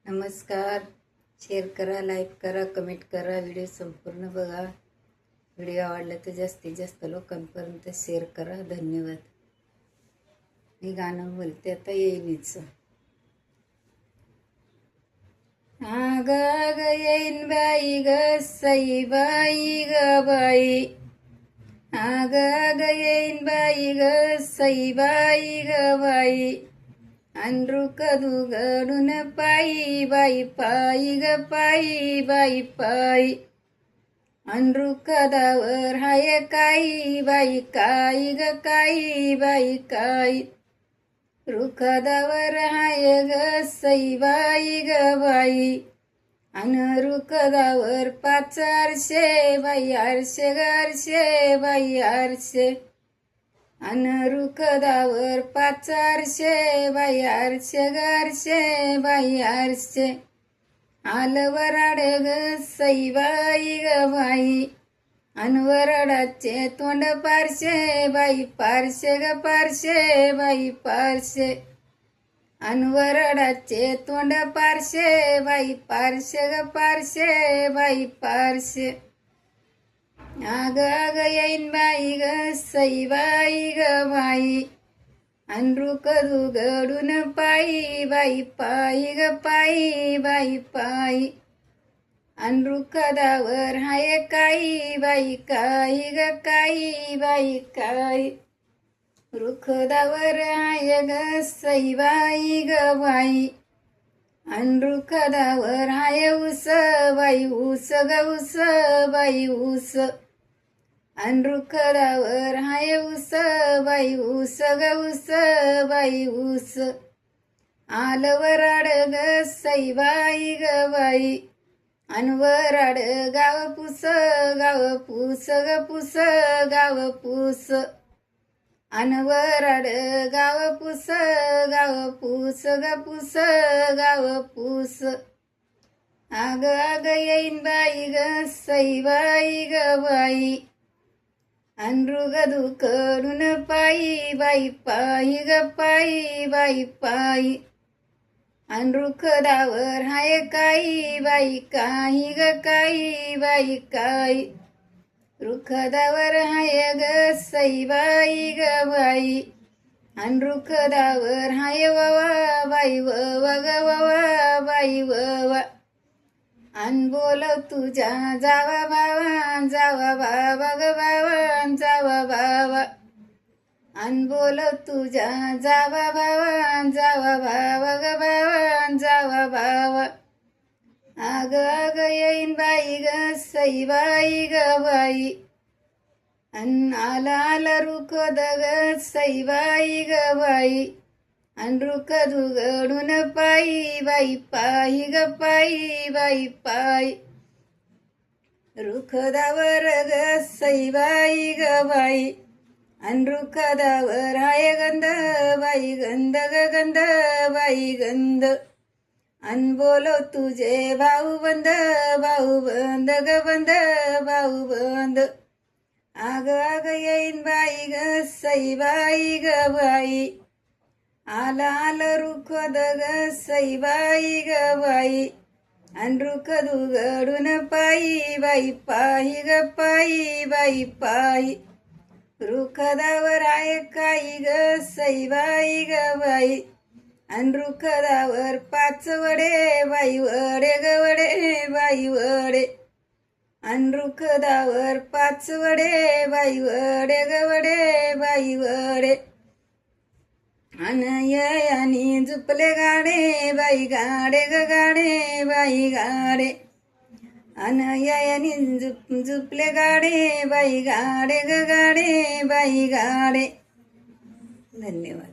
नमस्कार. शेअर करा, लाईक करा, कमेंट करा, व्हिडिओ संपूर्ण बघा. व्हिडिओ आवडला तर जास्तीत जास्त लोकांपर्यंत शेअर करा. धन्यवाद. मी गाणं बोलते आता येईनीच. आग आग येईन बाई ग सई बाई ग बाई. आग आग येईन बाई ग सई बाई ग बाई. अंड्रुक दुगडून पायी बाई पायी ग पायी बाई पायी. अंड्रुकदावर हाय काई बाई काई ग काई बाई काई. रुखदावर हाय ग सई बाई ग बाई. अन रुखदावर 5 आरशे बाई आरशे ग आरशे बाई आरशे. अन रुखदावर 5 आरशे बाई आरशे ग आरशे बाई आरशे. आलं वराड ग सई बाई ग बाई. अन वराडाचे तोंड पारशे बाई पारशे ग पारशे बाई पारशे. अन वराडाचे तोंड पारशे बाई पारशे ग पारशे बाई पारशे. आग आग येईन बाई ग सई बाई ग बाई. अंड्रुक दुगडून पायी बाई पायी ग पायी बाई पायी. अंड्रुकदावर हाय काई बाई काई ग काई बाई काई. रुखदावर हाय ग सई बाई ग बाई. अंड्रुकदावर हाय ऊस बाई ऊस ग ऊस बाई ऊस. अंड्रुकदावर हाय ऊस बाई ऊस ग ऊस बाई ऊस. आलं वराड ग सई बाई ग बाई. अन वराड गाव पूस ग पूस गाव पूस. अन वराड गाव पूस ग पूस गाव पूस. आग आग येईन बाई ग सई बाई ग बाई. अंड्रुक दुकडून पायी बाई पायी ग पायी बाई पायी. अंड्रुकदावर हाय काई बाई काही ग काई बाई काई. रुखदावर हाय ग सई बाई ग बाई. अंड्रुकदावर हाय ववा बाई ववा ग ववा बाई ववा. अन बोलव तुझ्या जावा बाबा जावा बाबा ग बाबा जावा बाबा. अन बोलव तुझ्या जावा बाबा जावा बाबा ग बाबा जावा बाबा. आग आग येईन बाई ग सई बाई ग बाई. अन आला आला रुखद ग सई बाई ग बाई. अंड्रुक दुगडून पायी बाई पायी ग पायी बाई पायी. रुखदावर ग सई बाई ग बाई. अंड्रुकदावर हाय गंध बाई गंध ग गंध बाई गंध. अन बोलो तुझे भाऊ बंद ग बंद भाऊ बंद. आग आग येईन बाई ग सई बाई ग बाई. आला आलं रुखद ग सई बाई ग बाई. अंड्रुक दुगडून पायी बाई पायी ग पायी बाई पायी. रुखदावर आहे काई ग सई बाई ग बाई. अंड्रुकदावर 5 वडे बाई वडे ग वडे बाई वडे. अंड्रुकदावर 5 वडे बाई वडे ग वडे बाई वडे. अन आणि झुपले गाडे बाई गाडे ग गाडे बाई गाडे. अन यानी झुपले गाडे बाई गाडे ग गाडे बाई गाडे. धन्यवाद.